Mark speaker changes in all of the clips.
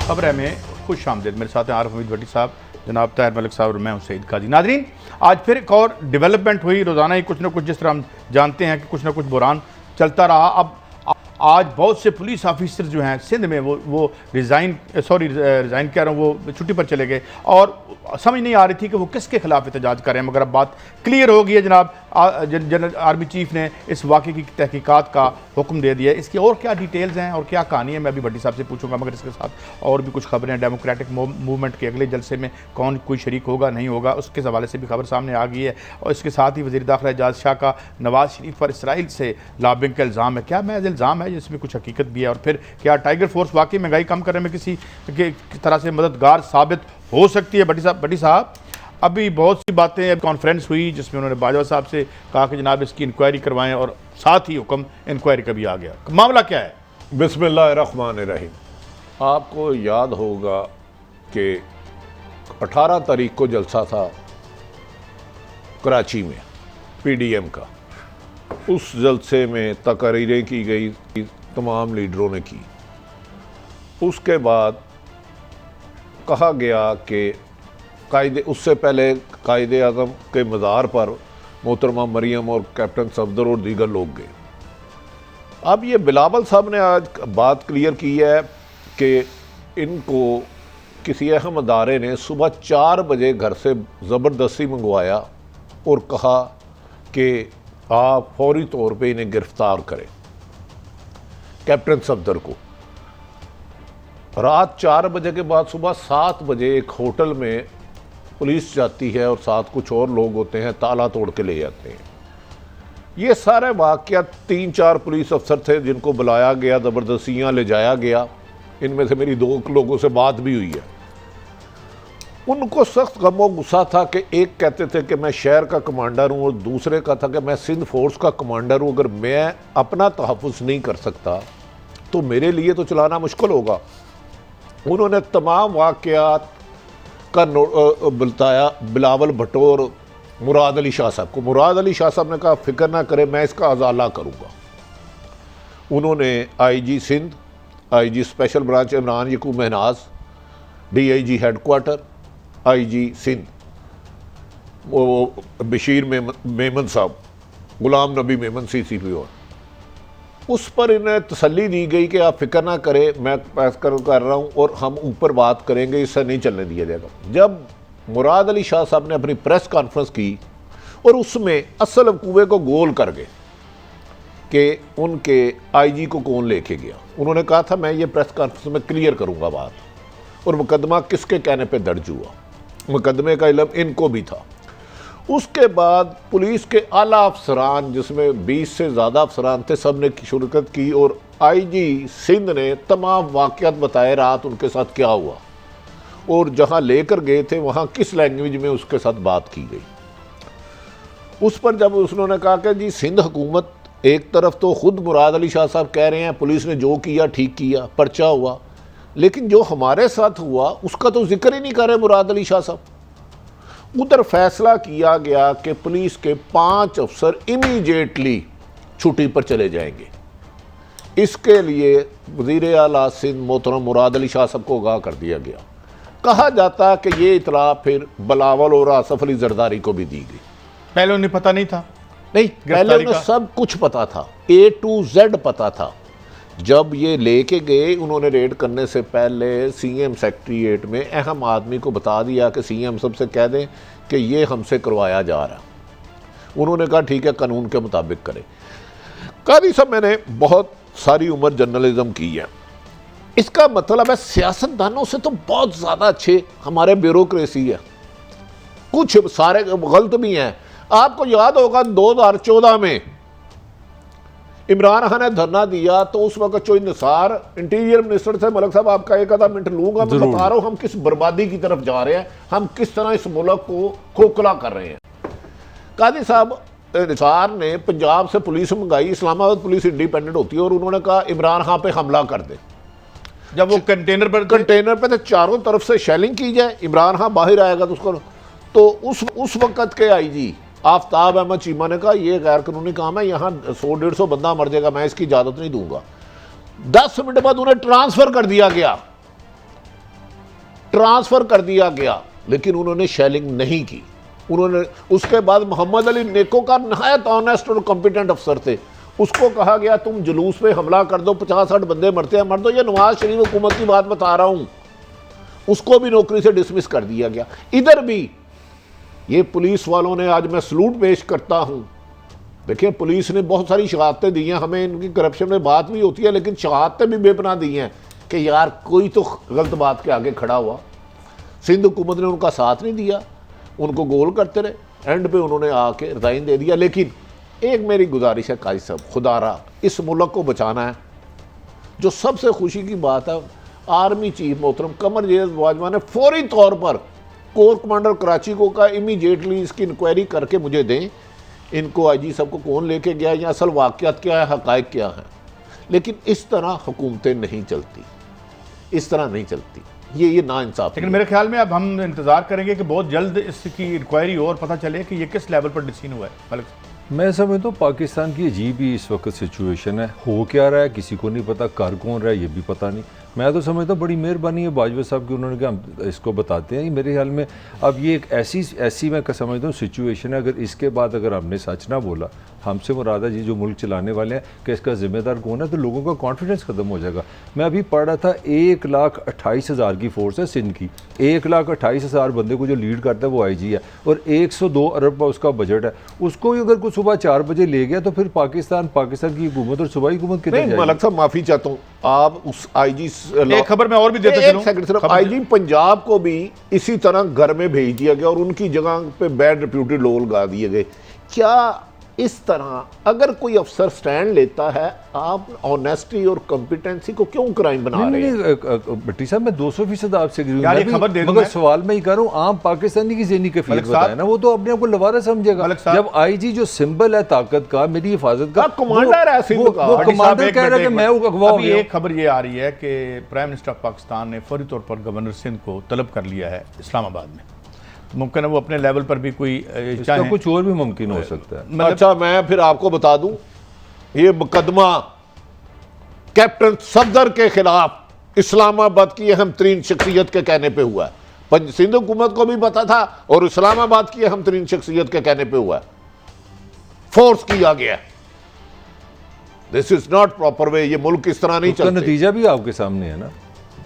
Speaker 1: खबर में खुश आमदेद। मेरे साथ हैं आरिफ हमीद भट्टी साहब, जनाब ताहिर मलिक साहब और मैं हूं सईद काजी। नाजरीन, आज फिर एक और डेवलपमेंट हुई। रोज़ाना ही कुछ ना कुछ, जिस तरह हम जानते हैं कि कुछ ना कुछ बुरान चलता रहा। अब आज बहुत से पुलिस ऑफिसर जो हैं सिंध में वो रिज़ाइन कह रहा हूँ, वो छुट्टी पर चले गए और समझ नहीं आ रही थी कि वो किसके खिलाफ एहतजाज कर रहे हैं। मगर अब बात क्लियर हो गई है। जनाब जनरल आर्मी चीफ ने इस वाक़े की तहकीकात का हुक्म दे दिया है। इसकी और क्या डिटेल्स हैं और क्या कहानी है, मैं अभी भट्टी साहब से पूछूंगा। मगर इसके साथ और भी कुछ खबरें हैं। डेमोक्रेटिक मूवमेंट के अगले जलसे में कौन कोई शरीक होगा नहीं होगा, उसके हवाले से भी खबर सामने आ गई है। और इसके साथ ही वज़ीर दाखिला एजाज शाह का नवाज शरीफ पर इसराइल से लॉबिंग का इल्ज़ाम है। क्या महज इल्ज़ाम है जिसमें कुछ हकीकत भी है? और फिर क्या टाइगर फोर्स वाकई महंगाई कम करने में किसी तरह से मददगार साबित हो सकती है? भट्टी साहब, अभी बहुत सी बातें, कॉन्फ्रेंस हुई जिसमें उन्होंने बाजवा साहब से कहा कि जनाब इसकी इंक्वायरी करवाएं और साथ ही हुक्म इंक्वायरी का भी आ गया। मामला क्या है?
Speaker 2: बिस्मिल्लाहिर्रहमानिर्रहीम। आपको याद होगा कि 18 तारीख को जलसा था कराची में PDM का। उस जलसे में तकरीरें की गई, तमाम लीडरों ने की। उसके बाद कहा गया कि उससे पहले कायदे आज़म के मज़ार पर मोहतरमा मरियम और कैप्टन सफदर और दीगर लोग गए। अब ये बिलावल साहब ने आज बात क्लियर की है कि इनको किसी अहम अदारे ने सुबह 4 बजे घर से ज़बरदस्ती मंगवाया और कहा कि आप फौरी तौर पे इन्हें गिरफ्तार करें, कैप्टन सफदर को। रात 4 बजे के बाद सुबह 7 बजे एक होटल में पुलिस जाती है और साथ कुछ और लोग होते हैं, ताला तोड़ के ले जाते हैं। ये सारे वाक़या 3-4 पुलिस अफसर थे जिनको बुलाया गया, ज़बरदस्तियाँ ले जाया गया। इनमें से मेरी 2 लोगों से बात भी हुई है। उनको सख्त गम गुस्सा था कि एक कहते थे कि मैं शहर का कमांडर हूँ और दूसरे का था कि मैं सिंध फोर्स का कमांडर हूँ। अगर मैं अपना तहफ़्फ़ुज़ नहीं कर सकता तो मेरे लिए तो चलाना मुश्किल होगा। उन्होंने तमाम वाक़यात का बताया बिलावल भुट्टो और मुराद अली शाह साहब को। मुराद अली शाह साहब ने कहा फ़िक्र ना करें, मैं इसका अजाला करूँगा। उन्होंने IG Sindh, IG special branch Imran Yaqoob Mahnaz, DIG headquarter, IG Sindh वो बशीर मेमन साहब, गुलाम नबी मेमन CCP, और उस पर इन्हें तसल्ली दी गई कि आप फिक्र ना करें, मैं पैस कर रहा हूँ और हम ऊपर बात करेंगे, इससे नहीं चलने दिया जाएगा। जब मुराद अली शाह साहब ने अपनी प्रेस कॉन्फ्रेंस की और उसमें असल कुएं को गोल कर गए कि उनके IG को कौन लेके गया, उन्होंने कहा था मैं ये प्रेस कॉन्फ्रेंस में क्लियर करूँगा बात। और मुकदमा किसके कहने पर दर्ज हुआ, मुकदमे का इल्म इनको भी था। उसके बाद पुलिस के आला अफसरान, जिसमें 20 से ज़्यादा अफसरान थे, सब ने शिरकत की और IG सिंध ने तमाम वाक़यात बताए, रात उनके साथ क्या हुआ और जहाँ लेकर गए थे वहाँ किस लैंग्वेज में उसके साथ बात की गई। उस पर जब उन्होंने कहा कि जी सिंध हुकूमत एक तरफ तो ख़ुद मुराद अली शाह साहब कह रहे हैं पुलिस ने जो किया ठीक किया, पर्चा हुआ, लेकिन जो हमारे साथ हुआ उसका तो जिक्र ही नहीं कर रहे मुराद अली शाह साहब। उधर फैसला किया गया कि पुलिस के 5 अफसर इमीडिएटली छुट्टी पर चले जाएंगे। इसके लिए वज़ीर आला सिंध मोहतरम मुराद अली शाह साहब को आगाह कर दिया गया। कहा जाता कि ये इतला फिर बिलावल और आसफ अली जरदारी को भी दी गई।
Speaker 1: पहले उन्हें पता नहीं था?
Speaker 2: नहीं, पहले उन्हें सब कुछ पता था, A to Z पता था। जब ये लेके गए, उन्होंने रेड करने से पहले CM सेक्रेटरीट में अहम आदमी को बता दिया कि CM सबसे कह दें कि ये हमसे करवाया जा रहा। उन्होंने कहा ठीक है, कानून के मुताबिक करें। कादी साहब, मैंने बहुत सारी उम्र जर्नलिज्म की है। इसका मतलब है सियासतदानों से तो बहुत ज़्यादा अच्छे हमारे ब्यूरोक्रेसी है। कुछ सारे गलत भी हैं। आपको याद होगा 2014 में इमरान खान ने धरना दिया तो उस वक्त चोई निसार इंटीरियर मिनिस्टर थे, मलिक साहब आपका 1 आधा मिनट लूंगा, मैं बता रहा हूं हम किस बर्बादी की तरफ जा रहे हैं, हम किस तरह इस मुल्क को खोखला कर रहे हैं। कादी साहब निसार ने पंजाब से पुलिस मंगाई, इस्लामाबाद पुलिस इंडिपेंडेंट होती है, और उन्होंने कहा इमरान खान पे हमला कर दे।
Speaker 1: जब वो कंटेनर पे
Speaker 2: थे, चारों तरफ से शेलिंग की जाए, इमरान खान बाहर आएगा तो उसको, तो उस वक्त के IG आफ्ताब अहमद चीमा ने कहा यह गैर कानूनी काम है, यहाँ 100-150 बंदा मर जाएगा, मैं इसकी इजाज़त नहीं दूंगा। 10 मिनट बाद उन्हें ट्रांसफ़र कर दिया गया ट्रांसफर कर दिया गया, लेकिन उन्होंने शेलिंग नहीं की। उन्होंने उसके बाद मोहम्मद अली नेकोकार नहायत ऑनेस्ट और कॉम्पिटेंट अफसर थे, उसको कहा गया तुम जुलूस पे हमला कर दो, 50-60 बंदे मरते हैं मर दो। ये नवाज शरीफ हुकूमत की बात बता रहा हूं, उसको भी नौकरी से डिसमिस कर दिया गया। इधर भी ये पुलिस वालों ने, आज मैं सलूट पेश करता हूं, देखिए पुलिस ने बहुत सारी शहादतें दी हैं, हमें इनकी करप्शन में बात भी होती है, लेकिन शहादतें भी बेपनाह दी हैं कि यार कोई तो गलत बात के आगे खड़ा हुआ। सिंध हुकूमत ने उनका साथ नहीं दिया, उनको गोल करते रहे, एंड पे उन्होंने आके रिजाइन दे दिया। लेकिन एक मेरी गुजारिश है काजी साहब, खुदारा इस मुल्क को बचाना है। जो सबसे खुशी की बात है, आर्मी चीफ मोहतरम कमर जेल बाजवा ने फौरी तौर पर कोर कमांडर कराची को कहा इमीडिएटली इसकी इंक्वायरी करके मुझे दें, इनको आईजी साहब को कौन लेके गया, या असल वाक़यात क्या है, हक़ाइक़ क्या है। लेकिन इस तरह हुकूमतें नहीं चलती, इस तरह नहीं चलती, ये नाइंसाफ़।
Speaker 1: लेकिन मेरे ख्याल में अब हम इंतज़ार करेंगे कि बहुत जल्द इसकी इंक्वायरी हो और पता चले कि ये किस लेवल पर डिसीजन हुआ है। मलिक
Speaker 3: मैं समझता हूँ पाकिस्तान की अजीब ही इस वक्त सिचुएशन है, हो क्या रहा है किसी को नहीं पता, कर कौन रहा है ये भी पता नहीं। मैं तो समझता हूँ बड़ी मेहरबानी है बाजवा साहब की, उन्होंने कहा हम इसको बताते हैं। मेरे ख्याल में अब ये एक ऐसी मैं समझता हूँ सिचुएशन है, अगर इसके बाद अगर हमने सच ना बोला, हमसे मुराद है जी जो मुल्क चलाने वाले हैं, कि इसका जिम्मेदार कौन है, तो लोगों का कॉन्फिडेंस ख़त्म हो जाएगा। मैं अभी पढ़ रहा था 1,28,000 की फोर्स है सिंध की, 1,28,000 बंदे को जो लीड करता है वो IG है, और 102 अरब का उसका बजट है। उसको ही अगर कोई सुबह 4 बजे ले गया तो फिर पाकिस्तान की हुकूमत और सूबाई हुकूमत कितनी जाएगी?
Speaker 2: मलिक साहब माफ़ी चाहता हूँ, आप उस IG
Speaker 1: एक खबर मैं और भी देता चलूं,
Speaker 2: सिर्फ IG पंजाब को भी इसी तरह घर में भेज दिया गया और उनकी जगह पे बैड रिप्यूटेड लोग लगा दिए गए। क्या इस तरह अगर कोई अफसर स्टैंड लेता है, आप ऑनेस्टी और कॉम्पिटेंसी को क्यों क्राइम बना रहे हैं?
Speaker 3: भट्टी साहब मैं 200% आपसे एग्री
Speaker 1: यार,
Speaker 3: हूं,
Speaker 1: ये खबर दे दूं
Speaker 3: मगर
Speaker 1: मैं।
Speaker 3: सवाल मैं ही कर रहा हूँ, आम पाकिस्तानी की ज़हनी कैफियत बताए ना, वो तो अपने आप को लवारा समझेगा। जब IG जो सिंबल है ताकत का, मेरी हिफाजत का,
Speaker 2: कमांडर है सिंध का,
Speaker 3: वो कमांडर कह रहा है कि मैं अगवा हो गया।
Speaker 1: एक खबर ये आ रही है कि प्राइम मिनिस्टर ऑफ पाकिस्तान ने फौरी तौर पर गवर्नर सिंध को तलब कर लिया है इस्लामाबाद में। मुमकिन है वो अपने लेवल पर भी कोई
Speaker 3: इसका कुछ और भी मुमकिन हो सकता है।
Speaker 2: अच्छा मैं फिर आपको बता दूं, ये मुकदमा कैप्टन सफदर के खिलाफ इस्लामाबाद की अहम तरीन शख्सियत के कहने पे हुआ है। सिंध हुकूमत को भी पता था और इस्लामाबाद की अहम तरीन शख्सियत के कहने पे हुआ है, फोर्स किया गया। This is not proper way, ये मुल्क इस तरह नहीं चलता।
Speaker 3: नतीजा भी आपके सामने है ना।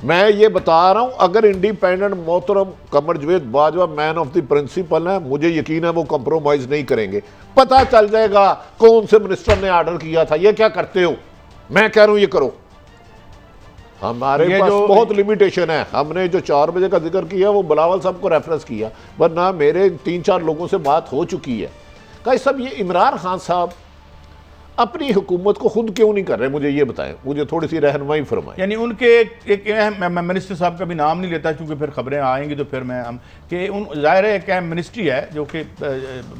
Speaker 2: मैं ये बता रहा हूं, अगर इंडिपेंडेंट मोहतरम Qamar Javed Bajwa man of the principal है, मुझे यकीन है वो कंप्रोमाइज नहीं करेंगे। पता चल जाएगा कौन से मिनिस्टर ने ऑर्डर किया था, ये क्या करते हो, मैं कह रहा हूं ये करो। हमारे पास बहुत लिमिटेशन है। हमने जो 4 बजे का जिक्र किया वो बिलावल साहब को रेफरेंस किया, वरना मेरे 3-4 लोगों से बात हो चुकी है। कहा सब ये इमरान खान साहब अपनी हुकूमत को खुद क्यों नहीं कर रहे, मुझे ये बताएं, मुझे थोड़ी सी रहनुमाई फरमाएं।
Speaker 1: यानी उनके एक मैं मिनिस्टर साहब का भी नाम नहीं लेता क्योंकि फिर खबरें आएंगी तो फिर मैं हम कि उन जाहिर है एक अहम मिनिस्ट्री है जो कि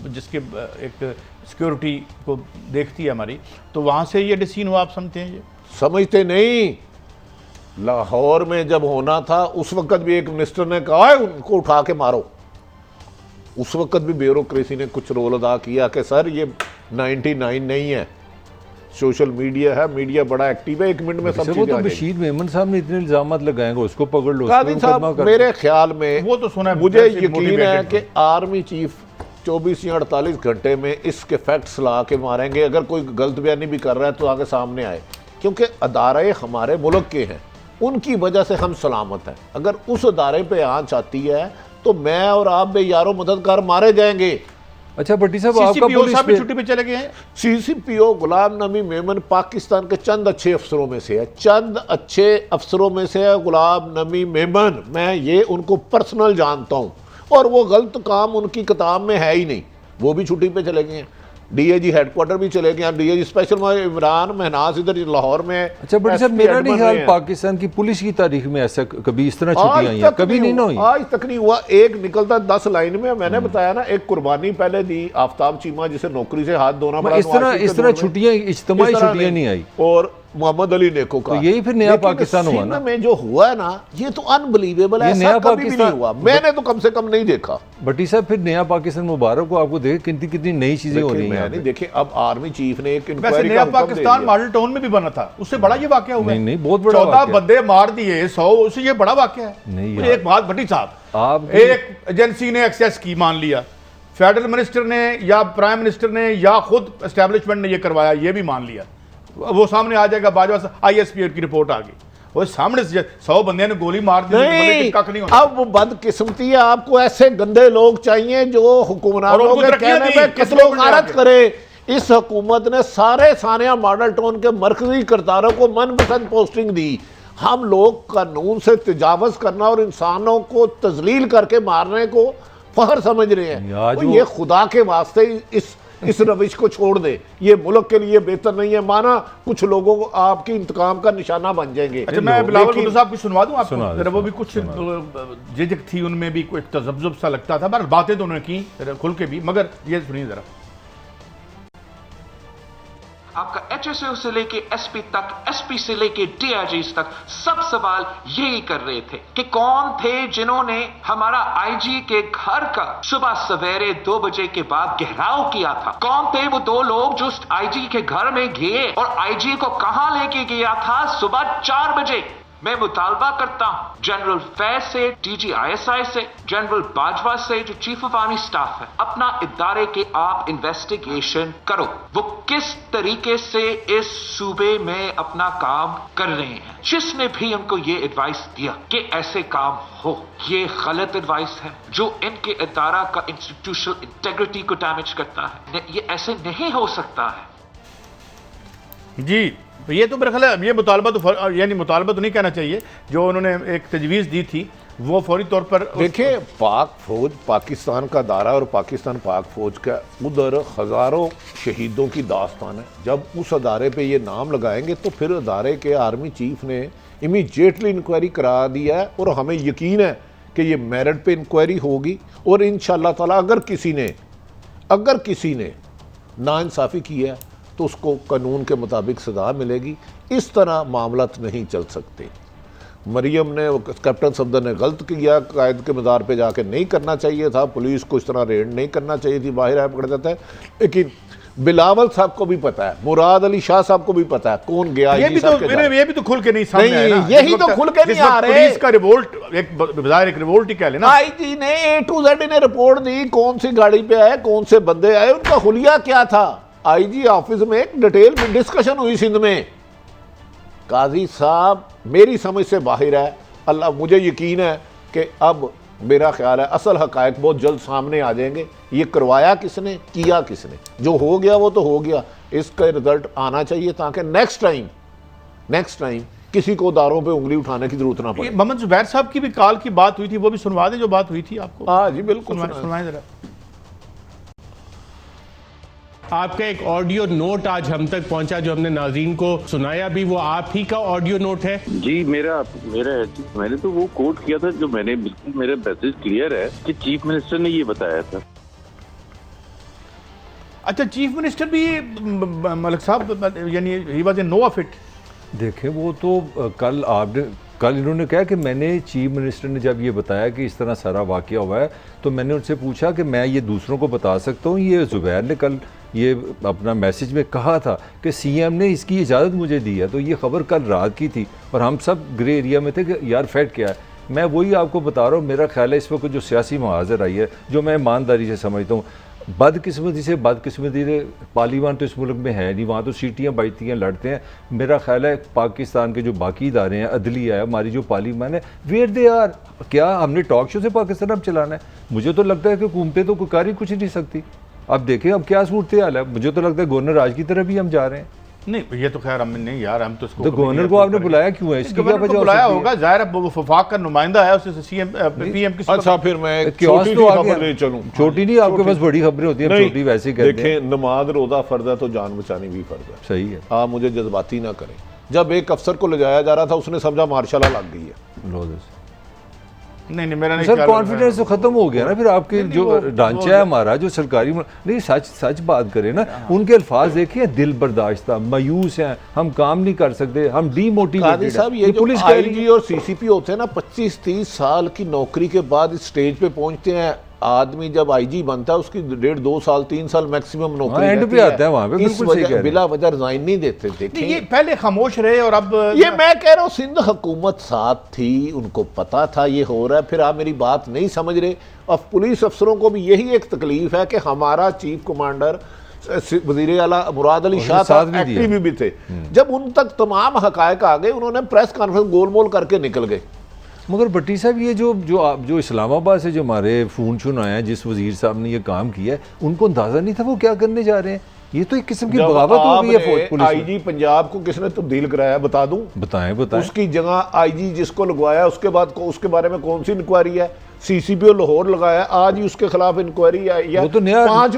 Speaker 1: जिसके एक सिक्योरिटी को देखती है हमारी, तो वहाँ से ये डिसीजन हुआ, आप समझते हैं? ये
Speaker 2: समझते नहीं। लाहौर में जब होना था उस वक्त भी एक मिनिस्टर ने कहा है उनको उठा के मारो, उस वक्त भी ब्यूरोक्रेसी ने कुछ रोल अदा किया कि सर ये 99 नहीं है, सोशल मीडिया है, मीडिया बड़ा एक्टिव है, 1 मिनट में सब चीजें आ जाएंगी।
Speaker 3: बशीर मेमन साहब ने इतने इल्जामात लगाएंगे, उसको पकड़ लो।
Speaker 2: कादिर साहब मेरे ख्याल में
Speaker 1: वो तो सुना है,
Speaker 2: मुझे यकीन है कि आर्मी चीफ 24 या 48 घंटे में इसके फैक्ट्स ला के मारेंगे। अगर कोई गलत बयानी भी कर रहा है तो आगे सामने आए, क्योंकि अदारे हमारे मुल्क के हैं, उनकी वजह से हम सलामत हैं। अगर उस अदारे पे आंच आती है तो मैं और आप बेयारो मददगार मारे जाएंगे।
Speaker 3: अच्छा भट्टी साहब, आपका पुलिस
Speaker 1: भी छुट्टी पे चले गए हैं।
Speaker 2: CCPO गुलाम नबी मेमन पाकिस्तान के चंद अच्छे अफसरों में से है, चंद अच्छे अफसरों में से है गुलाम नबी मेमन। मैं ये उनको पर्सनल जानता हूं और वो गलत काम उनकी किताब में है ही नहीं। वो भी छुट्टी पे चले गए हैं, DIG हेडक्वार्टर भी चले गए हैं, DIG स्पेशल इमरान महनाज इधर लाहौर में।
Speaker 3: अच्छा बट साहब, मेरा नहीं ख्याल पाकिस्तान की पुलिस की तारीख में ऐसा कभी इस तरह छुट्टियां आई हैं, कभी नहीं हुई,
Speaker 2: आज तक नहीं हुआ। एक निकलता 10 लाइन में, मैंने बताया ना, एक कुर्बानी पहले दी आफ्ताब चीमा जिसे नौकरी से हाथ धोना पड़ा,
Speaker 3: इस तरह छुट्टियां, इज्तिमाई छुट्टियां नहीं आई।
Speaker 2: और मोहम्मद अली नेको का।
Speaker 3: तो यही फिर नया
Speaker 2: लेकिन
Speaker 3: पाकिस्तान हुआ ना।
Speaker 2: सिंध में जो हुआ है ना, ये तो अनबिलीवेबल है,
Speaker 3: ये
Speaker 2: ऐसा
Speaker 3: नया
Speaker 2: कभी भी नहीं
Speaker 3: पाकिस्तान-
Speaker 2: हुआ, मैंने तो कम से कम नहीं देखा।
Speaker 3: भट्टी साहब फिर नया पाकिस्तान मुबारक को, आपको देखे कितनी कितनी नई चीजें हो रही हैं यहाँ
Speaker 2: मैंने
Speaker 3: पे।
Speaker 2: देखे, अब आर्मी चीफ ने एक
Speaker 1: वैसे
Speaker 2: इंक्वायरी
Speaker 1: नया
Speaker 2: का हुक्म दे
Speaker 1: पाकिस्तान
Speaker 2: दिया।
Speaker 1: मॉडल टाउन में भी बना था, उससे बड़ा ये वाकया हुआ है।
Speaker 3: नहीं, बहुत बड़ा
Speaker 1: 14
Speaker 3: वाकया।
Speaker 1: बंदे मार दिए 100, उससे ये बड़ा वाकया है।
Speaker 3: नहीं
Speaker 1: मुझे
Speaker 3: यार।
Speaker 1: एक बात भट्टी साहब,
Speaker 3: आप
Speaker 1: एक एजेंसी ने एक्सेस की मान लिया, फेडरल मिनिस्टर ने या प्राइम मिनिस्टर ने या खुद एस्टेब्लिशमेंट ने ये करवाया, ये भी मान लिया, वो सामने आ जाएगा। बाजवा ISP की रिपोर्ट आ गई, वो सामने से 100 बंदे ने गोली मार दी,
Speaker 2: नहीं,
Speaker 1: कख नहीं होना।
Speaker 2: अब वो बदकिस्मती है, आपको ऐसे गंदे लोग चाहिए जो
Speaker 1: और
Speaker 2: हुक्मरानों
Speaker 1: उनको
Speaker 2: के
Speaker 1: तरक्कियां
Speaker 2: कहने
Speaker 1: दी,
Speaker 2: पे
Speaker 1: किस
Speaker 2: कत्लो
Speaker 1: लोग ने
Speaker 2: गारत
Speaker 1: आके?
Speaker 2: करे। इस हुकूमत ने सारे सानिया मॉडल टाउन के मरकजी किरदारों को मनपसंद पोस्टिंग दी। हम लोग कानून से तजावज करना और इंसानों को तजलील करके मारने को फखर समझ रहे हैं।
Speaker 3: आज
Speaker 2: तो
Speaker 3: वो-
Speaker 2: ये खुदा के वास्ते इस रविश को छोड़ दे, ये मुल्क के लिए बेहतर नहीं है। माना कुछ लोगों को आपकी इंतकाम का निशाना बन जाएंगे।
Speaker 1: अच्छा, मैं बिलावल
Speaker 2: लेकिन-
Speaker 1: भुट्टो साहब की सुनवा दूं आपको,
Speaker 3: सुना दे,
Speaker 1: जरा वो भी
Speaker 3: सुना
Speaker 1: कुछ झिझक थी उनमें भी, कोई तजब्जुब सा लगता था, पर बातें तो उन्होंने की जरा खुल के भी, मगर ये सुनिए जरा।
Speaker 4: आपका HSO से लेके SP तक, SP से लेके DIGs तक सब सवाल यही कर रहे थे कि कौन थे जिन्होंने हमारा IG के घर का सुबह सवेरे 2 बजे के बाद घेराव किया था। कौन थे वो 2 लोग जो IG के घर में गए और IG को कहां लेके गया था सुबह 4 बजे। मैं मुतालबा करता हूं जनरल फैज से, DG ISI से, जनरल बाजवा से जो चीफ ऑफ आर्मी स्टाफ है, अपना इदारे के आप इन्वेस्टिगेशन करो, वो किस तरीके से इस सूबे में अपना काम कर रहे हैं। जिसने भी उनको ये एडवाइस दिया कि ऐसे काम हो, ये गलत एडवाइस है जो इनके इदारा का इंस्टीट्यूशनल इंटेग्रिटी को डैमेज करता है। ये ऐसे नहीं हो सकता है।
Speaker 1: जी, ये तो मेरा ख्याल है, ये मुतालबा तो यानी मुतालबा तो नहीं कहना चाहिए, जो उन्होंने एक तजवीज़ दी थी वो फौरी तौर पर
Speaker 2: देखिए, पाक फौज, पाकिस्तान का दारा और पाकिस्तान पाक फौज का उधर हज़ारों शहीदों की दास्तान है। जब उस अदारे पे ये नाम लगाएंगे तो फिर अदारे के आर्मी चीफ ने इमीडिएटली इंक्वायरी करा दिया है और हमें यकीन है कि ये मेरिट पे इंक्वायरी होगी और इंशाअल्लाह ताला अगर किसी ने नाइंसाफ़ी की है तो उसको कानून के मुताबिक सजा मिलेगी। इस तरह मामलात नहीं चल सकते। मरियम ने, कैप्टन सफदर ने गलत किया, कायद के मज़ार पे जाके नहीं करना चाहिए था, पुलिस को इस तरह रेड नहीं करना चाहिए थी, बाहर आया पकड़ जाता है। लेकिन बिलावल साहब को भी पता है, मुराद अली शाह साहब को भी पता है कौन गया।
Speaker 1: ये भी तो खुल के नहीं सामने
Speaker 2: नहीं,
Speaker 1: आया ना।
Speaker 2: यही
Speaker 1: जिस
Speaker 2: तो
Speaker 1: वक्त-
Speaker 2: खुल के नहीं
Speaker 1: जिस वक्त
Speaker 2: आ रहे।
Speaker 1: पुलिस का रिवोल्ट, एक रिवोल्ट ही कह लेना।
Speaker 2: IG ने A to Z ने रिपोर्ट दी, कौन सी गाड़ी पे आए, कौन से बंदे आए, उनका हुलिया क्या था। IG ऑफिस में एक डिटेल में डिस्कशन हुई सिंध में। काजी साहब मेरी समझ से बाहर है। अल्लाह, मुझे यकीन है कि अब मेरा ख्याल है असल हकायक बहुत जल्द सामने आ जाएंगे। ये करवाया किसने, किया किसने, जो हो गया वो तो हो गया, इसका रिजल्ट आना चाहिए ताकि नेक्स्ट टाइम किसी को दारों पे उंगली उठाने की जरूरत ना पड़े।
Speaker 1: मोहम्मद जुबैर साहब की भी कॉल की बात हुई थी, वो भी सुनवा दे जो बात हुई थी आपको।
Speaker 2: हाँ जी, बिल्कुल
Speaker 1: सुनवाएं जरा।
Speaker 5: आपका एक ऑडियो नोट आज हम तक पहुंचा जो हमने नाज़रीन को सुनाया भी, वो आप ही का ऑडियो नोट है।
Speaker 6: जी, मेरा है। मैंने तो वो कोट किया था जो मैंने, बिल्कुल मेरा मैसेज क्लियर है कि चीफ मिनिस्टर ने ये बताया था।
Speaker 1: अच्छा, चीफ मिनिस्टर भी मलिक साहब, यानी he was in know of it.
Speaker 3: देखें, वो तो कल इन्होंने कहा कि मैंने, चीफ मिनिस्टर ने जब ये बताया कि इस तरह सारा वाक़या हुआ है तो मैंने उनसे पूछा कि मैं ये दूसरों को बता सकता हूँ। ये ज़ुबैर ने कल ये अपना मैसेज में कहा था कि CM ने इसकी इजाज़त मुझे दी है। तो ये ख़बर कल रात की थी और हम सब ग्रे एरिया में थे कि यार फैक्ट क्या है। मैं वही आपको बता रहा हूँ। मेरा ख्याल है इस वक्त जो सियासी मुहाज़र आई है, जो मैं ईमानदारी से समझता हूँ, बदकिस्मती से पार्लियामान तो इस मुल्क में है नहीं, वहाँ तो सीटियाँ बजती हैं, लड़ते हैं। मेरा ख्याल है पाकिस्तान के जो बाकी इदारे हैं, अदलिया है, हमारी जो पार्लियामान है, वेयर दे आर। क्या हमने टॉक शो से पाकिस्तान अब चलाना है? मुझे तो लगता है कि हुकूमतें तो कोई कर ही कुछ नहीं सकती। अब देखें अब क्या सूरत हाल है। मुझे तो लगता है गवर्नर आज की तरफ ही हम जा रहे हैं।
Speaker 1: नहीं, ये तो खैर हम नहीं यार, हम तो इसको
Speaker 3: तो गवर्नर को आपने बुलाया क्यों है? इसकी क्या वजह
Speaker 1: बुलाया होगा? जाहिर है वो वफाक का नुमाइंदा है, उससे CM PM की।
Speaker 2: अच्छा, फिर मैं एक
Speaker 3: क्योस
Speaker 2: छोटी
Speaker 3: तो
Speaker 2: सी
Speaker 3: आ
Speaker 2: खबर
Speaker 3: गया।
Speaker 2: ले चलूं।
Speaker 3: छोटी नहीं, आपके पास बड़ी खबरें होती हैं,
Speaker 2: नहीं,
Speaker 3: छोटी वैसे ही कहते हैं।
Speaker 2: देखें, नमाज रोज़ा फ़र्ज है तो जान बचानी भी फ़र्ज है।
Speaker 3: सही है।
Speaker 2: आप मुझे जज्बाती ना करें। जब एक अफसर को ले जाया जा रहा था, उसने समझा मार्शल लग गई है।
Speaker 1: नहीं मेरा नहीं
Speaker 3: सर
Speaker 1: ख्याल
Speaker 3: कॉन्फिडेंस तो खत्म हो गया ना फिर आपके जो ढांचा है हमारा जो सरकारी नहीं सच बात करें ना उनके अल्फाज देखिए दिल बर्दाश्ता मायूस हैं हम काम नहीं कर सकते हम डीमोटिवेटेड
Speaker 2: साहब ये पुलिस आईजी और सीसीपी होते हैं ना 25-30 साल की नौकरी के बाद इस स्टेज पे पहुंचते हैं। आदमी जब आईजी बनता है उसकी 1.5-2 साल 3 साल मैक्सिमम नौकरी
Speaker 3: एंड पे आता है वहां पे
Speaker 2: इस वजह बिला वजह रिजाइन नहीं देते थे।
Speaker 1: ये पहले खामोश रहे और अब
Speaker 2: ये मैं कह रहा हूँ सिंध हुकूमत साथ थी, उनको पता था ये हो रहा है, फिर आप मेरी बात नहीं समझ रहे। अब पुलिस अफसरों को भी यही एक तकलीफ है कि हमारा चीफ कमांडर वज़ीर आला मुराद अली शाह साहब एक्टिव भी थे, जब उन तक तमाम हकायक आ गए उन्होंने प्रेस कॉन्फ्रेंस गोलमोल करके निकल गए।
Speaker 3: मगर भट्टी साहब ये जो इस्लामाबाद से जो हमारे फ़ोन आए हैं जिस वजीर साहब ने ये काम किया है उनको अंदाज़ा नहीं था वो क्या करने जा रहे हैं। ये तो एक किस्म की बगावत हो गई है पुलिस।
Speaker 2: आईजी पंजाब को किसने तब्दील कराया बता दूं?
Speaker 3: बताएं
Speaker 2: उसकी जगह आईजी जिसको लगवाया उसके बाद उसके बारे में कौन सी इंक्वायरी है? सीसीपी लाहौर लगाया, आज ही उसके खिलाफ इंक्वायरी आई है।
Speaker 3: वो तो नया
Speaker 2: 5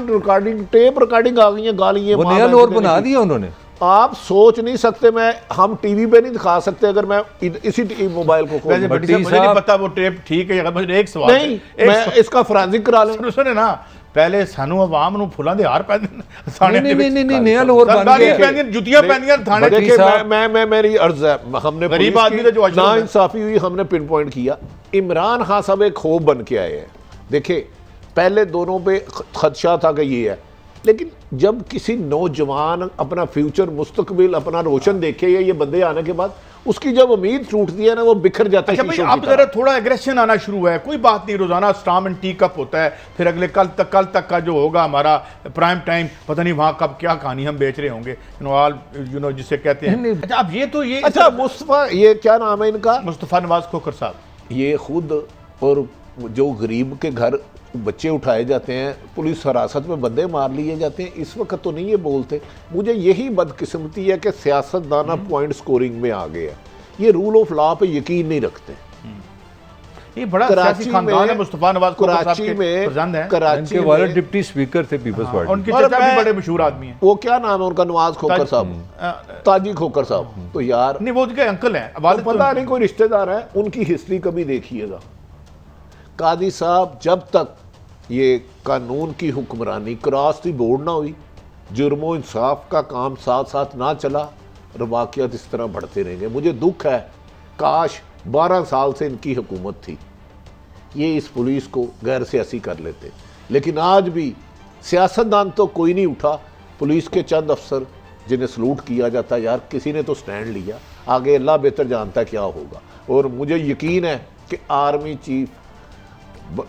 Speaker 2: टेप रिकॉर्डिंग आ गई है, गालियां
Speaker 3: नया लाहौर बना दिया उन्होंने।
Speaker 2: आप सोच नहीं सकते, हम टीवी पे नहीं दिखा सकते अगर मैं इसी मोबाइल को खोल।
Speaker 1: मुझे नहीं पता वो टेप ठीक है, मुझे एक सवाल
Speaker 2: नहीं मैं इसका फोरेंसिक करा लें।
Speaker 1: सुने ना पहले सानू आवाम नु फुलां दे हार पैंदे
Speaker 3: नहीं नया लाहौर बन गया,
Speaker 1: जुतियां पैंदियां थाने।
Speaker 2: देखिए मैं मेरी अर्ज है, हमने
Speaker 1: गरीब आदमी जो
Speaker 2: ना इंसाफी हुई हमने पिन पॉइंट किया। इमरान खान साहब एक खौफ बन के आए हैं। देखिए पहले दोनों पे खदशा था कि ये है, लेकिन जब किसी नौजवान अपना फ्यूचर मुस्तकबिल अपना रोशन देखे या ये बंदे आने के बाद उसकी जब उम्मीद टूटती है ना वो बिखर जाता है।
Speaker 1: अच्छा अब जरा थोड़ा एग्रेशन आना शुरू है, कोई बात नहीं, रोजाना स्टाम एंड टी कप होता है, फिर अगले कल तक का जो होगा हमारा प्राइम टाइम, पता नहीं वहाँ कब क्या कहानी हम बेच रहे होंगे, जिसे कहते हैं। अच्छा अब ये तो ये
Speaker 2: अच्छा मुस्तफा, ये क्या नाम है इनका?
Speaker 1: मुस्तफा नवाज खोखर साहब,
Speaker 2: ये खुद और जो गरीब के घर बच्चे उठाए जाते हैं, पुलिस हिरासत में बंदे मार लिए जाते हैं, इस वक्त तो नहीं ये बोलते। मुझे यही बदकिस्मती है कि सियासतदाना पॉइंट स्कोरिंग में आ गए हैं, ये रूल ऑफ लॉ पे यकीन नहीं रखते।
Speaker 1: ये बड़ा सियासी खानदान है मुस्तफा नवाज खोखर साहब के
Speaker 2: में,
Speaker 1: है।
Speaker 2: कराची
Speaker 3: में वाले डिप्टी स्पीकर थे पीपल्स पार्टी,
Speaker 1: उनके चाचा भी बड़े मशहूर आदमी हैं।
Speaker 2: वो क्या नाम है उनका? नवाज खोखर साहब, ताजी खोखर साहब। तो यार
Speaker 1: नहीं वो उनके अंकल हैं,
Speaker 2: पता नहीं कोई रिश्तेदार है, उनकी हिस्ट्री कभी देखिएगा। कादी साहब जब तक ये कानून की हुक्मरानी क्रॉस दी बोर्ड ना हुई, जुर्मो इंसाफ का काम साथ साथ ना चला, रवाकियात इस तरह बढ़ते रहेंगे। मुझे दुख है, काश 12 साल से इनकी हुकूमत थी, ये इस पुलिस को गैर सियासी कर लेते, लेकिन आज भी सियासतदान तो कोई नहीं उठा। पुलिस के चंद अफसर जिन्हें सलूट किया जाता है, यार किसी ने तो स्टैंड लिया, आगे अल्लाह बेहतर जानता है क्या होगा। और मुझे यकीन है कि आर्मी चीफ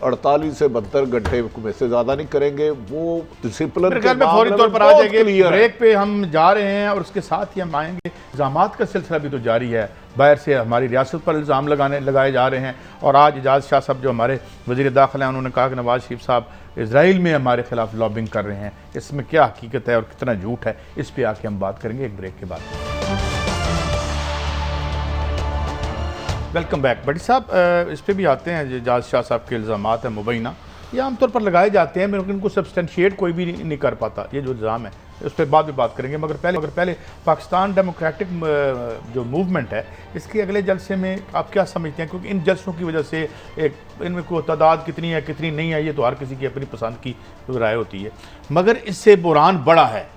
Speaker 2: 48 से 72 घंटे में से ज्यादा नहीं करेंगे, वो डिसिप्लिन के
Speaker 1: में फौरी तौर पर आ जाएंगे। ब्रेक पे हम जा रहे हैं और उसके साथ ही हम आएंगे। इल्जामात का सिलसिला भी तो जारी है, बाहर से हमारी रियासत पर इल्ज़ाम लगाए जा रहे हैं। और आज एजाज शाह साहब जो हमारे वज़ीर दाखिला हैं, उन्होंने कहा कि नवाज शरीफ साहब इजराइल में हमारे खिलाफ लॉबिंग कर रहे हैं। इसमें क्या हकीकत है और कितना झूठ है, इस पर आके हम बात करेंगे एक ब्रेक के बाद। Welcome back. भट्टी साहब इस पर भी आते हैं, एजाज शाह साहब के इल्ज़ामात हैं मुबैना, ये आमतौर पर लगाए जाते हैं, मगर इनको सब्सटेंशिएट कोई भी नहीं कर पाता, ये जो इल्ज़ाम है उस पर बाद में बात करेंगे। मगर पहले पाकिस्तान डेमोक्रेटिक जो मूवमेंट है, इसके अगले जलसे में आप क्या समझते हैं? क्योंकि इन जलसों की वजह से इनमें कोई तादाद कितनी है कितनी नहीं है, ये तो हर किसी की अपनी पसंद की राय होती है, मगर इससे बुरान बड़ा है।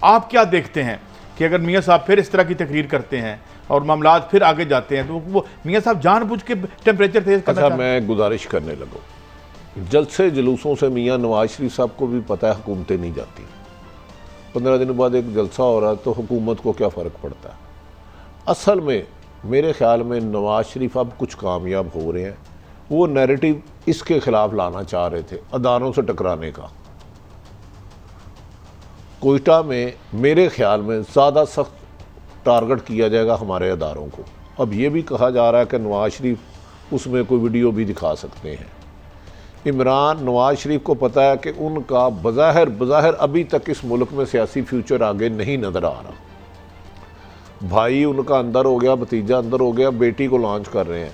Speaker 1: आप क्या देखते हैं कि अगर मियाँ साहब फिर इस तरह की तकरीर करते हैं और मामलात फिर आगे जाते हैं, तो वो मियाँ साहब जानबूझ के टेम्परेचर तेज करना चाहते हैं?
Speaker 2: मैं गुजारिश करने लगूँ, जलसे जुलूसों से मियाँ नवाज शरीफ साहब को भी पता है हुकूमतें नहीं जाती। 15 दिन बाद एक जलसा हो रहा है तो हुकूमत को क्या फ़र्क पड़ता है? असल में मेरे ख्याल में नवाज शरीफ अब कुछ कामयाब हो रहे हैं। वो नैरेटिव इसके ख़िलाफ़ लाना चाह रहे थे, अदारों से टकराने का। कोयटा में मेरे ख्याल में ज़्यादा सख्त टारगेट किया जाएगा हमारे अदारों को। अब ये भी कहा जा रहा है कि नवाज शरीफ उसमें कोई वीडियो भी दिखा सकते हैं। नवाज शरीफ को पता है कि उनका बज़ाहिर अभी तक इस मुल्क में सियासी फ्यूचर आगे नहीं नज़र आ रहा। भाई उनका अंदर हो गया, भतीजा अंदर हो गया, बेटी को लॉन्च कर रहे हैं,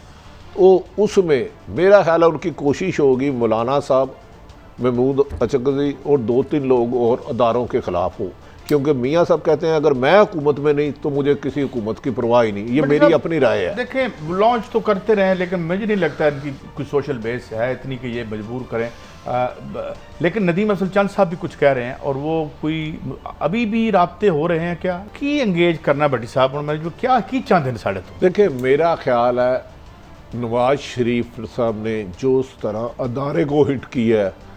Speaker 2: तो उसमें मेरा ख्याल है उनकी कोशिश होगी मौलाना साहब, महमूद अचकज़ई और 2-3 लोग और अदारों के ख़िलाफ़ हो क्योंकि मियाँ साहब कहते हैं अगर मैं हुकूमत में नहीं तो मुझे किसी हुकूमत की परवाह ही नहीं, ये मेरी अपनी राय है।
Speaker 1: देखें लॉन्च तो करते रहे लेकिन मुझे नहीं लगता इनकी कोई सोशल बेस है इतनी कि ये मजबूर करें। लेकिन नदीम अफजल चंद साहब भी कुछ कह रहे हैं और वो कोई अभी भी राब्ते हो रहे हैं क्या कि एंगेज करना भट्टी साहब और मैं क्या की चाहते हैं साढ़े तो।
Speaker 2: देखिए मेरा ख्याल है नवाज शरीफ साहब ने जो उस तरह अदारे को हिट किया है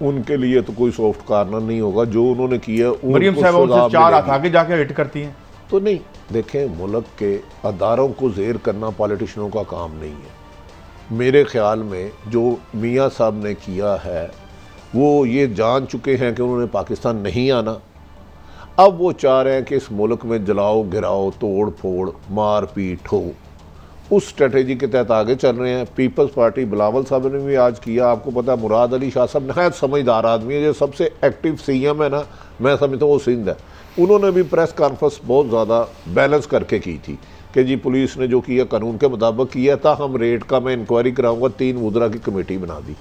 Speaker 2: उनके लिए तो कोई सॉफ्ट कॉर्नर नहीं होगा। जो उन्होंने किया
Speaker 1: मरियम साहब उनसे 4 हाथ आगे जाके हिट करती हैं
Speaker 2: तो नहीं। देखें मुल्क के अदारों को ज़ेर करना पॉलिटिशियनों का काम नहीं है। मेरे ख्याल में जो मियाँ साहब ने किया है वो ये जान चुके हैं कि उन्होंने पाकिस्तान नहीं आना। अब वो चाह रहे हैं कि इस मुल्क में जलाओ गिराओ तोड़ फोड़ मार पीट हो, उस स्ट्रेटेजी के तहत आगे चल रहे हैं। पीपल्स पार्टी बिलावल साहब ने भी आज किया। आपको पता है मुराद अली शाह साहब नहायत समझदार आदमी है, जो सबसे एक्टिव CM है ना, मैं समझता हूँ वो सिंध है। उन्होंने भी प्रेस कॉन्फ्रेंस बहुत ज़्यादा बैलेंस करके की थी कि जी पुलिस ने जो किया कानून के मुताबिक किया था, हम रेड का मैं इंक्वायरी कराऊंगा, 3 वुज़रा की कमेटी बना दी।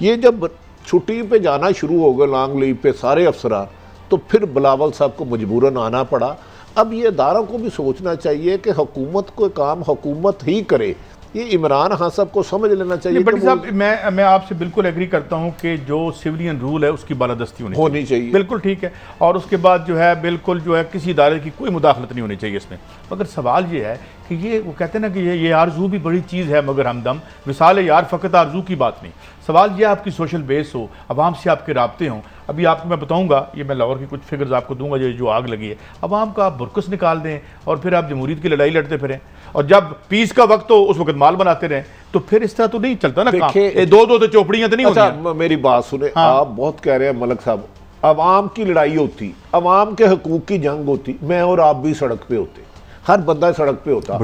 Speaker 2: ये जब छुट्टी पे जाना शुरू हो गए लॉन्ग लीव पे सारे अफसरान, तो फिर बिलावल साहब को मजबूरन आना पड़ा। अब ये अदारों को भी सोचना चाहिए कि हुकूमत को काम हुकूमत ही करे। ये इमरान खान साहब को समझ लेना चाहिए।
Speaker 1: बट साहब मैं आपसे बिल्कुल एग्री करता हूं कि जो सिविलियन रूल है उसकी बालादस्ती होनी चाहिए, बिल्कुल ठीक है। और उसके बाद जो है बिल्कुल जो है किसी इदारे की कोई मुदाखलत नहीं होनी चाहिए इसमें। मगर सवाल ये है कि ये वो कहते हैं ना कि ये आरजू भी बड़ी चीज़ है मगर हमदम विसाल यार फ़कत आरजू की बात नहीं। सवाल ये आपकी सोशल बेस हो, अवाम से आपके राब्ते हों। अभी आपको मैं बताऊंगा, ये मैं लाहौर की कुछ फिगर्स आपको दूंगा जो आग लगी है, अवाम का आप बुरकस निकाल दें और फिर आप जमहूरियत की लड़ाई लड़ते फिरें और जब पीस का वक्त हो उस वक्त माल बनाते रहें, तो फिर इस तरह तो नहीं चलता ना काम। ये दो तो चौपड़ियां तो नहीं होती।
Speaker 2: मेरी बात सुने,
Speaker 1: हाँ।
Speaker 2: आप बहुत कह रहे हैं मलक साहब, अवाम की लड़ाई होती, अवाम के हकूक की जंग होती, मैं और आप भी सड़क पे होते, हर बंदा सड़क पे होता।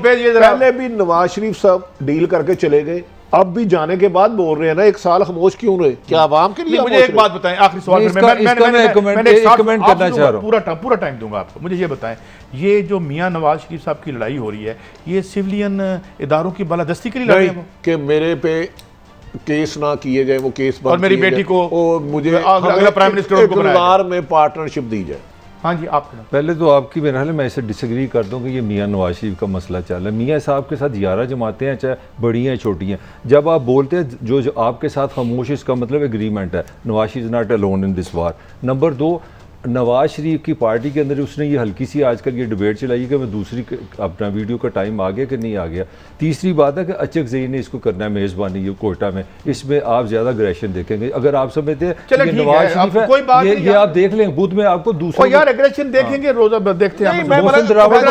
Speaker 2: पहले भी नवाज शरीफ साहब डील करके चले गए, अब भी जाने के बाद बोल रहे हैं ना 1 साल खामोश क्यों रहे? क्या आवाम के लिए?
Speaker 1: मुझे एक बात बताएं, आखिरी सवाल
Speaker 3: कमेंट करना चाह रहा हूं,
Speaker 1: पूरा टाइम दूंगा आपको। मुझे ये बताएं, ये जो मियां नवाज शरीफ साहब की लड़ाई हो रही है, ये सिविलियन इदारों की बालादस्ती के लिए लड़ रहे हैं
Speaker 2: कि मेरे पे केस ना किए जाए, वो केस
Speaker 1: और मेरी बेटी को
Speaker 2: मुझे
Speaker 1: अगला प्राइम मिनिस्टर
Speaker 2: में पार्टनरशिप दी जाए।
Speaker 1: हाँ जी, आप
Speaker 3: पहले तो आपकी मेरे ख्याल में मैं इसे डिसएग्री कर दूं कि ये मियां नवाज शरीफ का मसला चल रहा है। मियां साहब के साथ 11 जमातें हैं, चाहे बड़ी हैं छोटी हैं। जब आप बोलते हैं जो आपके साथ खामोश, इसका मतलब एग्रीमेंट है। Nawaz Sharif is not alone in this war. Number 2, Nawaz Sharif की पार्टी के अंदर उसने ये हल्की सी आजकल ये डिबेट चलाई कि मैं दूसरी अपना वीडियो का टाइम आ गया कि नहीं आ गया। तीसरी बात है कि अचक ज़ई ने इसको करना है मेज़बानी ये कोयटा में, इसमें आप ज़्यादा अग्रेशन देखेंगे। अगर आप समझते हैं कि नवाज शरीफ है, ये आप देख लें बूथ में आपको दूसरा
Speaker 1: यार एग्रेशन देखेंगे, रोजा देखते हैं।
Speaker 3: मोहसिन रावत का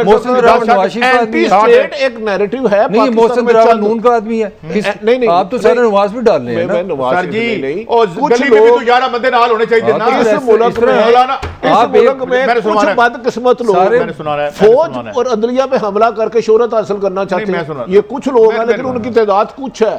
Speaker 3: मोहसिन रावत नवाज शरीफ का आदमी है,
Speaker 2: एक नैरेटिव है
Speaker 3: नहीं मोहसिन रावत नून का आदमी है। नहीं आप तो सारे नवाज भी डाल रहे हैं ना।
Speaker 1: सर जी कुछ लोग 11 बंदे नाल होने चाहिए ना।
Speaker 2: मुल्क में कुछ बदकिस्मत लोग फौज और अदलिया पे हमला करके शोहरत हासिल करना चाहते हैं। ये कुछ लोग हैं लेकिन उनकी तादाद कुछ है,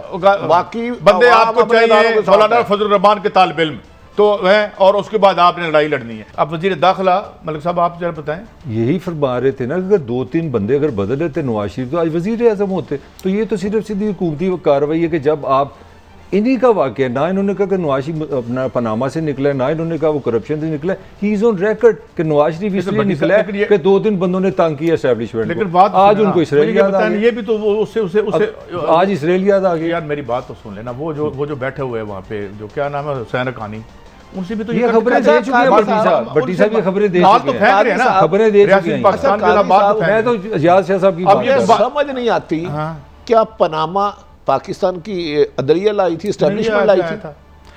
Speaker 2: बाकी
Speaker 1: बंदे आपको चाहिए। मौलाना फजल रहमान के तालिब इल्म तो है और उसके बाद आपने लड़ाई लड़नी है। अब वजीर दाखिला मलिक साहब आप जरा बताएं।
Speaker 3: यही फरमा रहे थे ना, अगर 2-3 बंदे अगर बदल लेते नवाज शरीफ तो आज वजीर आज़म होते। तो ये तो सिर्फ सीधी हुकूमती कार्रवाई है कि जब आप इन्हीं का वाक़या, ना इन्होंने कहा कि नवाज शरीफ अपना पनामा से निकला है, ना इन्होंने कहा वो करप्शन से निकला है। ही इज ऑन रिकॉर्ड कि नवाज शरीफ इसलिए निकला है कि 2-3 बंदों ने तंग किया एस्टैब्लिशमेंट।
Speaker 1: लेकिन बात
Speaker 3: आज उनको इसराइल याद आ गया।
Speaker 1: ये भी तो उससे
Speaker 3: आज इसराइल याद आ गया।
Speaker 1: यार मेरी बात तो सुन लेना, वो जो बैठे हुए हैं वहाँ पे, जो क्या नाम है, हुसैन रकानी, उनसे भी तो
Speaker 3: ये खबरें दे चुके हैं भट्टी साहब, ये खबरें दे चुके हैं, खबरें दे चुके हैं। मैं तो इजाज़ शाह साहब की
Speaker 2: अब ये समझ नहीं आती क्या पनामा पाकिस्तान की अदलिया लाई थी, एस्टैब्लिशमेंट लाई थी?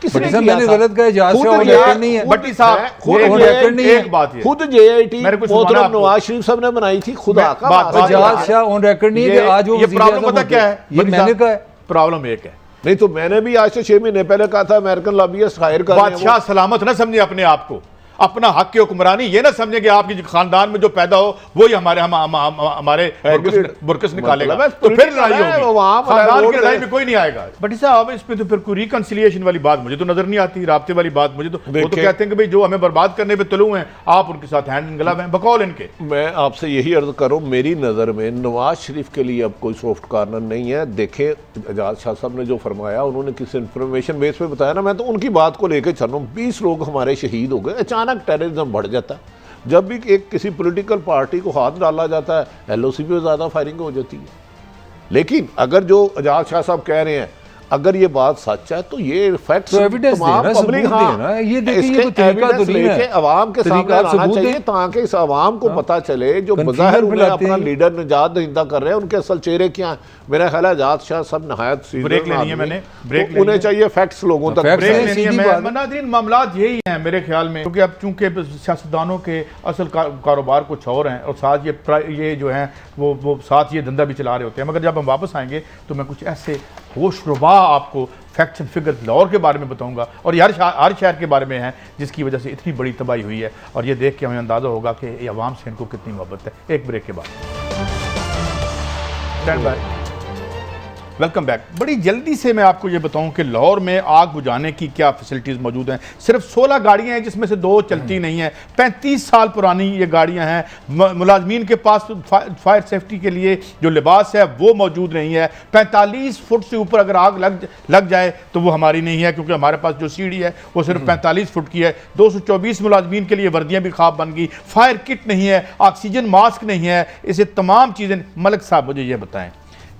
Speaker 3: किसने किया? मैंने गलत कहा, इजाज़ शाह ऑन रिकॉर्ड नहीं है।
Speaker 1: भट्टी साहब
Speaker 2: खुद JIT मोहतरम नवाज शरीफ साहब ने बनाई थी। खुदा का
Speaker 3: इजाज़ शाह ऑन रिकॉर्ड नहीं है कि आज वो
Speaker 1: ये प्रॉब्लम पता क्या है?
Speaker 3: ये मैंने कहा
Speaker 1: प्रॉब्लम एक है।
Speaker 2: नहीं तो मैंने भी आज से 6 महीने पहले कहा था अमेरिकन लॉबियस्ट हायर कर
Speaker 1: बादशाह सलामत ना समझे अपने आप को। अपना हक की हुक्मरानी ये ना समझे कि आपके खानदान में जो पैदा हो वो ही हमारे बुरकस निकालेगा, तो फिर लड़ाई होगी, खानदान की लड़ाई में कोई नहीं आएगा। बट साहब इसमें तो फिर कोई रिकंसिलिएशन वाली बात मुझे तो नजर नहीं आती, राब्ते वाली बात मुझे तो, वो तो कहते हैं कि भाई जो हमें बर्बाद करने पे तुलू हैं आप उनके साथ हैंड इन ग्लव हैं, बकौल इनके।
Speaker 2: मैं आपसे यही अर्ज करूं, मेरी नज़र में नवाज शरीफ के लिए अब कोई सॉफ्ट कॉर्नर नहीं है। देखें एजाज शाह साहब ने जो फरमाया, उन्होंने किस इंफॉर्मेशन बेस पे बताया ना, मैं तो उनकी बात को लेकर चल रहा हूँ। 20 लोग हमारे शहीद हो गए, अचानक टेररिज्म बढ़ जाता है। जब भी एक किसी पॉलिटिकल पार्टी को हाथ डाला जाता है, एलओसी पे ज़्यादा फायरिंग हो जाती है। लेकिन अगर जो एजाज शाह साहब कह रहे हैं, अगर ये बात सच है तो ये फैक्ट्स
Speaker 3: तो एविडेंस
Speaker 2: तमाम पब्लिक
Speaker 3: ये देखिए, ये तो तरीका तो नहीं है,
Speaker 2: अवाम के सामने आना चाहिए ताकि इस अवाम को पता चले जो बज़ाहिर उन्हें अपना लीडर निजात दहिंदा कर रहे हैं उनके असल चेहरे क्या हैं। मेरा ख्याल है आजाद शाह सब नहायत
Speaker 1: ब्रेक लेनी है, मैंने ब्रेक
Speaker 2: तो उन्हें चाहिए फैक्ट्स लोगों तक
Speaker 1: ब्रेक लेनी है। नाज़रीन मामलात यही हैं मेरे ख्याल में, क्योंकि अब चूंकि सियासतदानों के असल कारोबार कुछ और हैं और साथ ये जो हैं वो साथ ये धंधा भी चला रहे होते हैं। मगर जब हम वापस आएंगे तो मैं कुछ ऐसे होशरुबा आपको फैक्ट्स एंड फिगर लाहौर के बारे में बताऊंगा और हर शहर के बारे में है जिसकी वजह से इतनी बड़ी तबाही हुई है, और ये देख के हमें अंदाज़ा होगा कि ये अवाम से इनको कितनी मोहब्बत है। एक ब्रेक के बाद स्टैंड बाय। Welcome back. बड़ी जल्दी से मैं आपको ये बताऊं कि लाहौर में आग बुझाने की क्या फैसिलिटीज़ मौजूद हैं। सिर्फ 16 गाड़ियां हैं जिसमें से 2 चलती नहीं हैं। 35 साल पुरानी ये गाड़ियां हैं। मुलाजमीन के पास फायर सेफ्टी के लिए जो लिबास है वो मौजूद नहीं है। 45 फुट से ऊपर अगर आग लग जाए तो वो हमारी नहीं है, क्योंकि हमारे पास जो सीढ़ी है वो सिर्फ 45 फुट की है। 224 मुलाजमीन के लिए वर्दियाँ भी ख्वाब बन गई। फायर किट नहीं है, ऑक्सीजन मास्क नहीं है, इसे तमाम चीज़ें। मलिक साहब मुझे ये बताएं,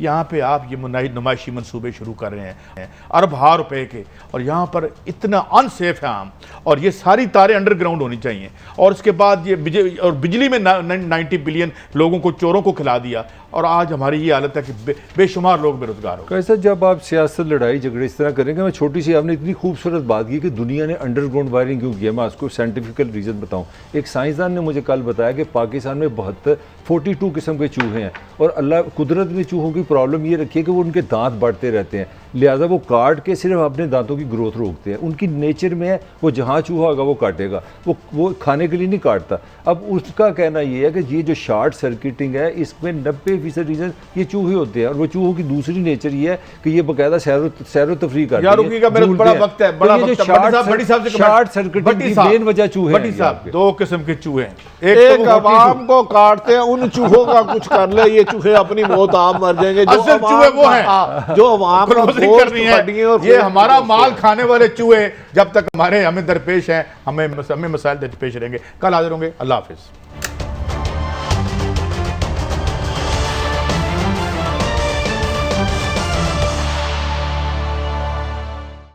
Speaker 1: यहाँ पे आप ये नुमाइशी मंसूबे शुरू कर रहे हैं अरब हार रुपए के, और यहाँ पर इतना अनसेफ है आम, और ये सारी तारें अंडरग्राउंड होनी चाहिए, और उसके बाद ये बिजली में 90 बिलियन लोगों को, चोरों को खिला दिया, और आज हमारी ये हालत है कि बेशुमार लोग बेरोजगार हो।
Speaker 3: कैसा जब आप सियासत लड़ाई झगड़े इस तरह करेंगे। मैं छोटी सी, आपने इतनी खूबसूरत बात की कि दुनिया ने अंडरग्राउंड वायरिंग क्यों किया। मैं उसको साइंटिफिकल रीज़न बताऊं। एक साइंसदान ने मुझे कल बताया कि पाकिस्तान में 42 किस्म के चूहे हैं, और अल्लाह कुदरत ने चूहों की प्रॉब्लम ये रखी है कि वो उनके दांत बढ़ते रहते हैं, लिहाजा वो काट के सिर्फ अपने दांतों की ग्रोथ रोकते हैं। उनकी नेचर में है वो जहाँ चूहा होगा वो काटेगा, वो खाने के लिए नहीं काटता। अब उसका कहना ये है कि ये जो शॉर्ट सर्किटिंग है इसमें 90% रीज़न ये चूहे होते हैं, और वो चूहों की दूसरी नेचर ये है कि ये बाकायदा सैरो तफरी करते हैं।
Speaker 1: बड़ा वक्त है, बड़ा वक्त है।
Speaker 3: शॉर्ट सर्किटिंग की मेन वजह चूहे हैं।
Speaker 1: 2 किस्म के चूहे हैं,
Speaker 2: एक अवाम को काटते हैं, उन चूहों का कुछ कर ले, ये चूहे अपनी मौत आप मर जाएंगे। जो
Speaker 1: चूहे वो हैं
Speaker 2: जो अवाम
Speaker 1: करनी है, ये हमारा माल खाने वाले चूहे जब तक हमें दरपेश हैं, हमें मसाइल दरपेश रहेंगे। कल हाजिर होंगे। अल्लाह हाफिज।